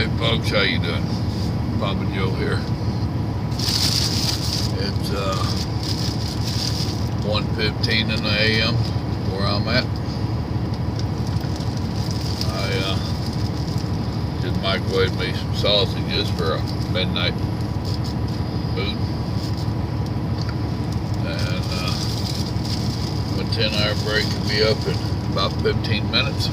Alright folks, how you doing? Papa Joe here. It's 1:15 in the AM where I'm at. I just microwaved me some sausages for a midnight food. And my 10-hour break will be up in about 15 minutes.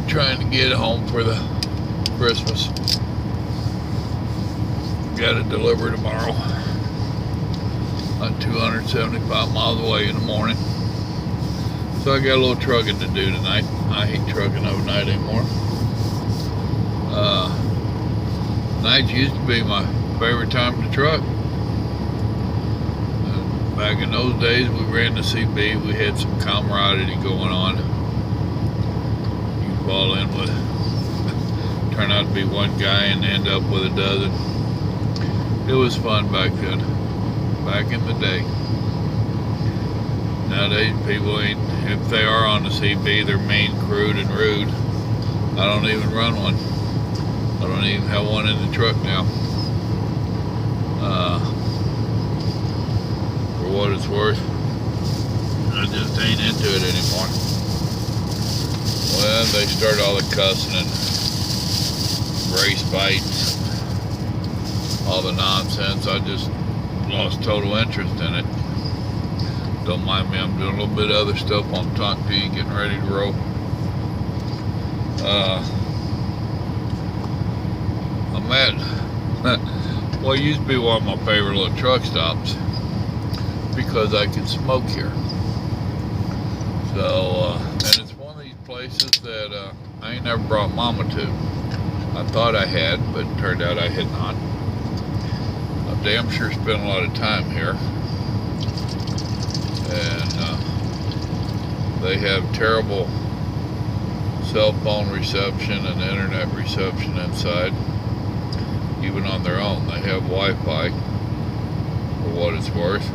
Trying to get home for the Christmas. Got it delivered tomorrow. About 275 miles away in the morning. So I got a little trucking to do tonight. I hate trucking overnight anymore. Nights used to be my favorite time to truck. Back in those days we ran the CB, we had some camaraderie going on. Fall in with, turn out to be one guy and end up with a dozen. It was fun back then, back in the day. Nowadays people ain't, if they are on the CB, they're mean, crude, and rude. I don't even run one. I don't even have one in the truck now. For what it's worth, I just ain't into it anymore. Well, they started all the cussing and race fights, all the nonsense. I just lost total interest in it. Don't mind me, I'm doing a little bit of other stuff on Tonk P, getting ready to roll. I'm at what used to be one of my favorite little truck stops because I can smoke here. So, and it's places that I ain't never brought Mama to. I thought I had, but it turned out I had not. I damn sure spent a lot of time here. And they have terrible cell phone reception and internet reception inside. Even on their own. They have Wi-Fi, for what it's worth.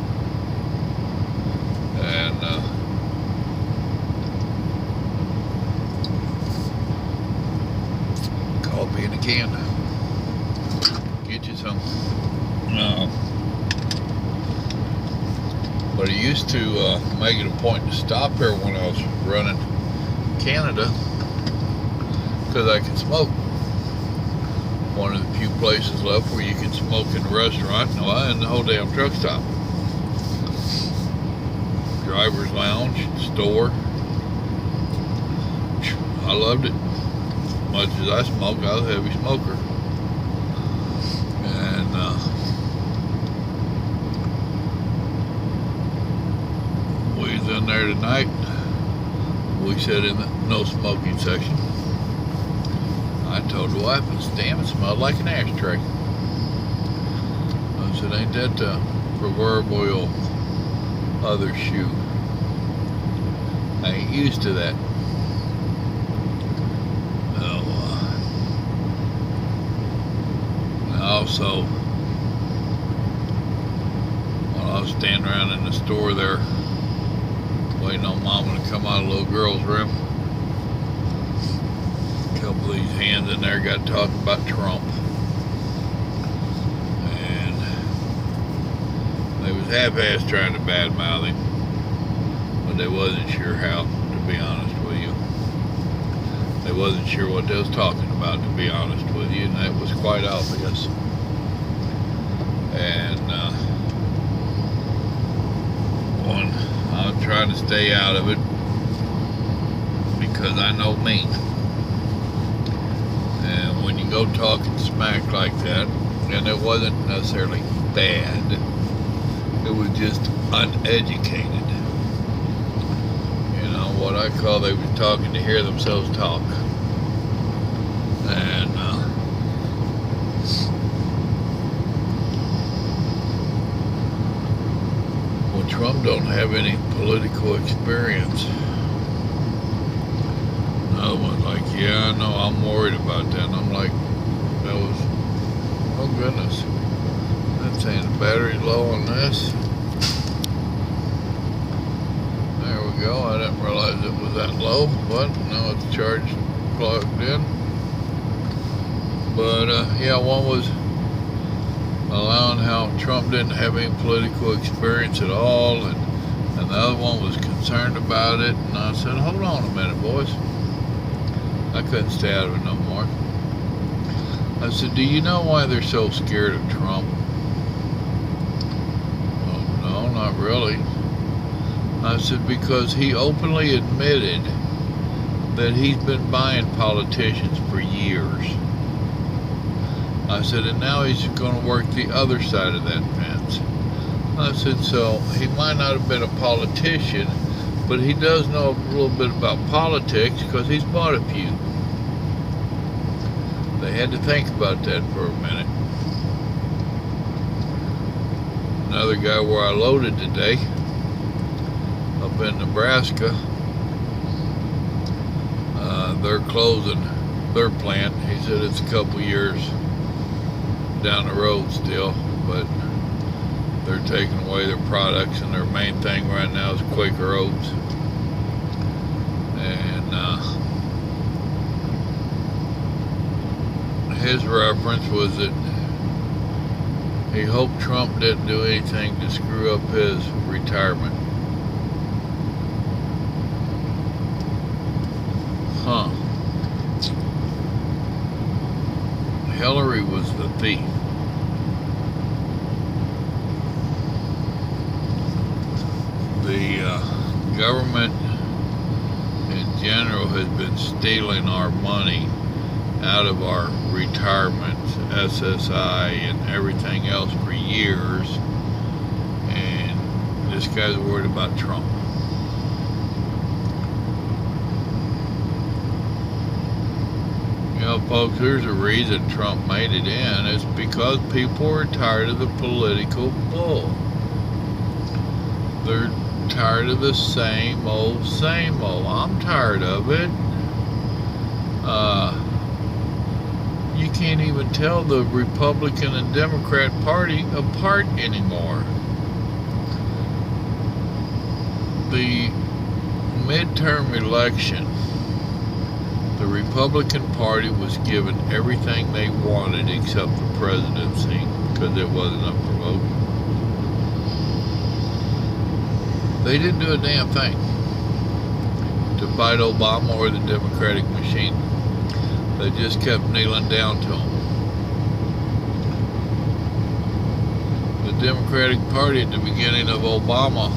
And coffee in a can. Get you some. But I used to make it a point to stop here when I was running Canada because I could smoke. One of the few places left where you can smoke in the restaurant, and the whole damn truck stop. Driver's lounge, store. I loved it. Much as I smoke, I was a heavy smoker. And we was in there tonight. We sat in the no smoking section. I told the wife, damn, it smelled like an ashtray. I said, ain't that the proverbial other shoe? I ain't used to that. Also, when I was standing around in the store there, waiting on Mama to come out of the little girl's room, a couple of these hands in there got talking about Trump. And they was half-assed trying to badmouth him, but they wasn't sure how, to be honest with you. They wasn't sure what they was talking about, to be honest with you, and that was quite obvious. And I'm trying to stay out of it because I know me. And when you go talking smack like that, and it wasn't necessarily bad, it was just uneducated. You know, what I call they were talking to hear themselves talk. And Trump don't have any political experience. Another one's like, yeah, I know, I'm worried about that. And I'm like, that was, oh goodness, that's saying the battery's low on this. There we go. I didn't realize it was that low, but now it's charged, plugged in. But yeah, one was allowing how Trump didn't have any political experience at all, and the other one was concerned about it. And I said, hold on a minute, boys. I couldn't stay out of it no more. I said, do you know why they're so scared of Trump? Oh, no, not really. I said, because he openly admitted that he's been buying politicians for years. I said, and now he's going to work the other side of that fence. I said, so he might not have been a politician, but he does know a little bit about politics because he's bought a few. They had to think about that for a minute. Another guy where I loaded today, up in Nebraska, they're closing their plant. He said it's a couple years down the road still, but they're taking away their products, and their main thing right now is Quaker Oats. And his reference was that he hoped Trump didn't do anything to screw up his retirement. Huh. Hillary was the thief. The government in general has been stealing our money out of our retirement, SSI and everything else for years, and this guy's worried about Trump. You know, folks, there's a reason Trump made it in. It's because people are tired of the political bull. They're tired of the same old, same old. I'm tired of it. You can't even tell the Republican and Democrat Party apart anymore. The midterm election, the Republican Party was given everything they wanted except the presidency because it wasn't up for vote. They didn't do a damn thing to fight Obama or the Democratic machine. They just kept kneeling down to him. The Democratic Party at the beginning of Obama,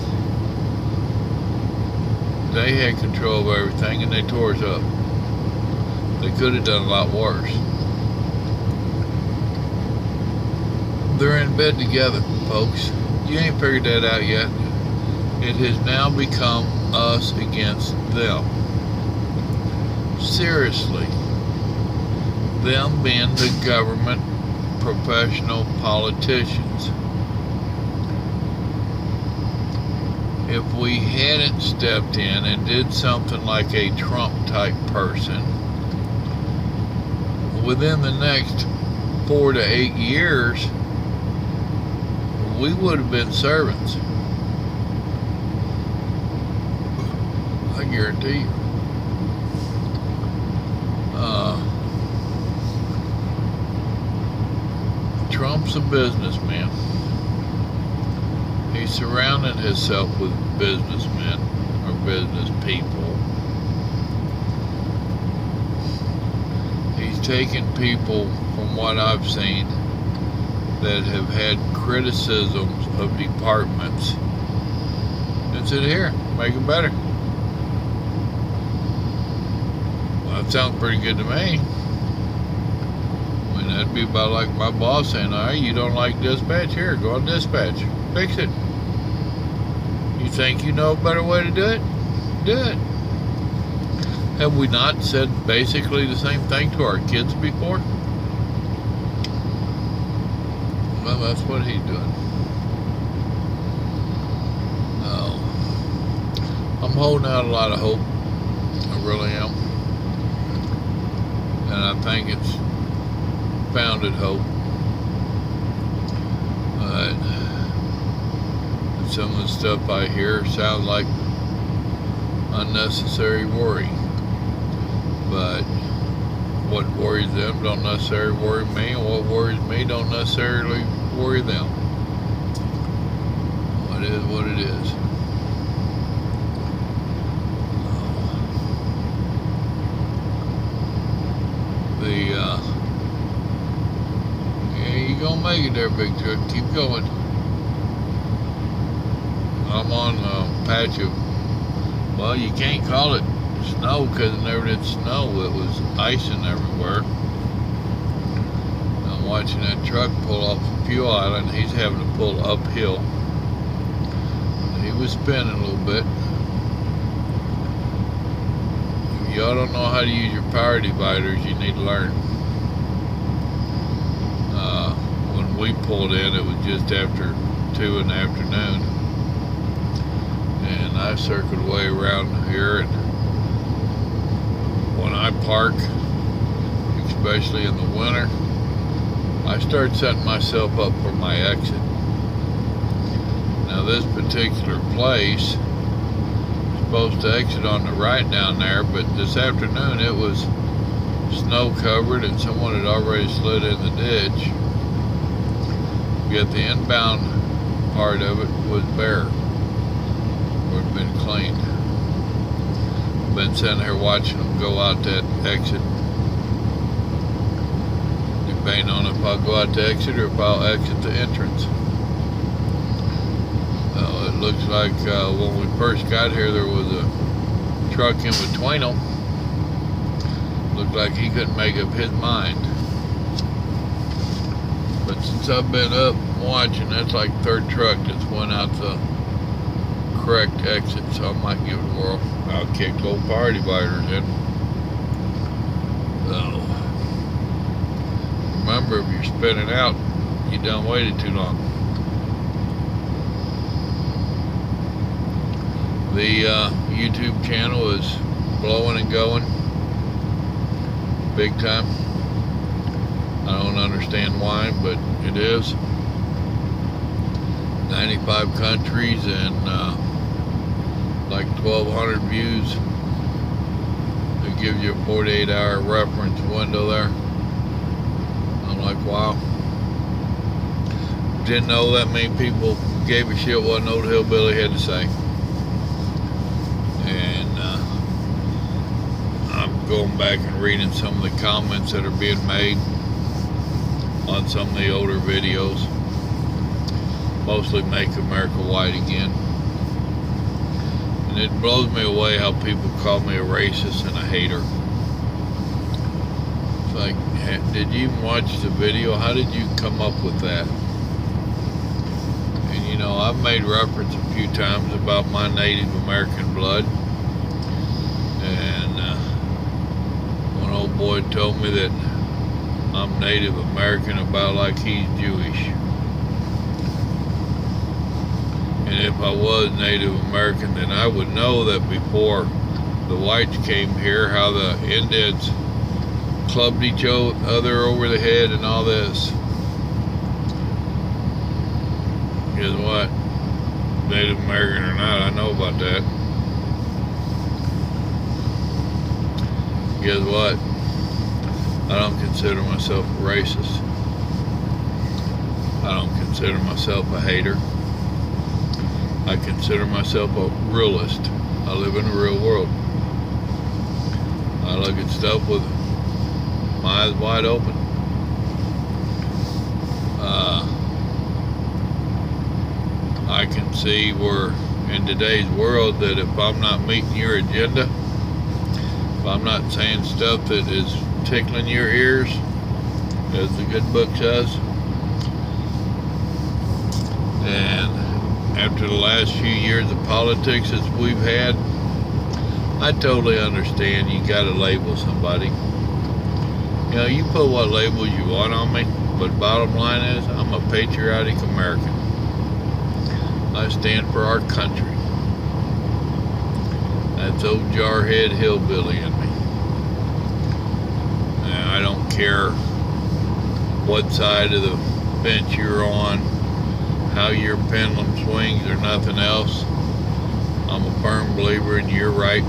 they had control of everything and they tore us up. They could have done a lot worse. They're in bed together, folks. You ain't figured that out yet. It has now become us against them. Seriously. Them being the government professional politicians. If we hadn't stepped in and did something like a Trump type person, within the next 4 to 8 years, we would have been servants. I guarantee you. Trump's a businessman. He's surrounding himself with businessmen or business people. He's taken people, from what I've seen, that have had criticisms of departments and said, here, make it better. Well, that sounds pretty good to me. I mean, that'd be about like my boss saying, all right, you don't like dispatch? Here, go on dispatch. Fix it. You think you know a better way to do it? Do it. Have we not said basically the same thing to our kids before? Well, that's what he's doing. I'm holding out a lot of hope. I really am. And I think it's founded hope. Some of the stuff I hear sounds like unnecessary worry. But what worries them don't necessarily worry me, and what worries me don't necessarily worry them. It is what it is. Yeah, you're gonna make it there, Big Truck. Keep going. I'm on a patch of, well, you can't call it snow because it never did snow. It was icing everywhere. I'm watching that truck pull off the fuel island. He's having to pull uphill. He was spinning a little bit. If y'all don't know how to use your power dividers, you need to learn. When we pulled in, it was just after 2 in the afternoon. And I circled way around here, and when I park, especially in the winter, I start setting myself up for my exit. Now this particular place is supposed to exit on the right down there, but this afternoon it was snow covered and someone had already slid in the ditch. Yet the inbound part of it was bare, or had been cleaned. I've been sitting here watching them go out that exit, debating on if I'll go out the exit or if I'll exit the entrance. It looks like when we first got here there was a truck in between them. Looked like he couldn't make up his mind. But since I've been up watching, that's like third truck that's went out the correct exit, so I might give it a whirl. I'll kick old power dividers in. So remember, if you're spinning out, you done waited too long. The YouTube channel is blowing and going big time. I don't understand why, but it is. 95 countries and like 1,200 views. It gives you a 48-hour reference window there. I'm like, wow. Didn't know that many people gave a shit what an old hillbilly had to say. And I'm going back and reading some of the comments that are being made on some of the older videos, mostly Make America White Again. And it blows me away how people call me a racist and a hater. It's like, did you even watch the video? How did you come up with that? And you know, I've made reference a few times about my Native American blood. And one old boy told me that I'm Native American about like he's Jewish. And if I was Native American, then I would know that before the whites came here, how the Indians clubbed each other over the head and all this. Guess what? Native American or not, I know about that. Guess what? I don't consider myself a racist. I don't consider myself a hater. I consider myself a realist. I live in the real world. I look at stuff with my eyes wide open. I can see where in today's world that if I'm not meeting your agenda, if I'm not saying stuff that is tickling your ears, as the good book says, and after the last few years of politics that we've had, I totally understand you gotta label somebody. You know, you put what labels you want on me, but bottom line is, I'm a patriotic American. I stand for our country. That's old jarhead hillbilly in me. And I don't care what side of the fence you're on, how your pendulum swings or nothing else. I'm a firm believer in your right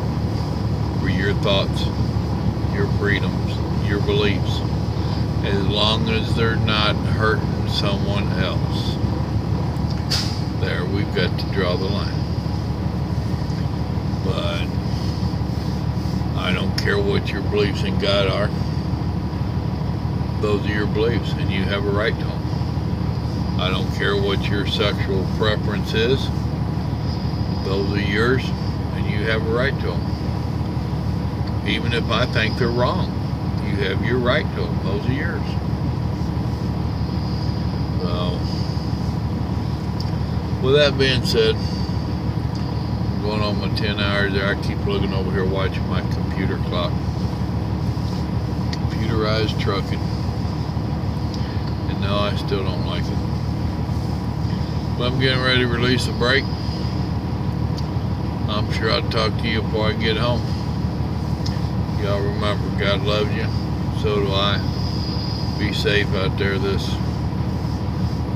for your thoughts, your freedoms, your beliefs, as long as they're not hurting someone else. There, we've got to draw the line. But I don't care what your beliefs in God are. Those are your beliefs, and you have a right to them. I don't care what your sexual preference is. Those are yours, and you have a right to them. Even if I think they're wrong, you have your right to them. Those are yours. So, with that being said, I'm going on my 10 hours there. I keep looking over here watching my computer clock. Computerized trucking. And no, I still don't like it. But I'm getting ready to release a break. I'm sure I'll talk to you before I get home. Y'all remember, God loves you. So do I. Be safe out there this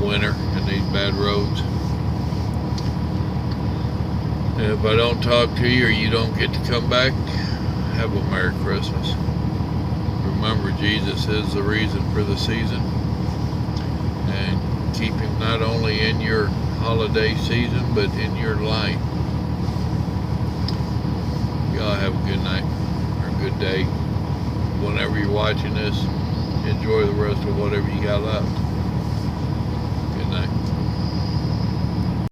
winter in these bad roads. And if I don't talk to you or you don't get to come back, have a Merry Christmas. Remember, Jesus is the reason for the season. And keep him not only in your holiday season, but in your life. Y'all have a good night or a good day. Whenever you're watching this, enjoy the rest of whatever you got left.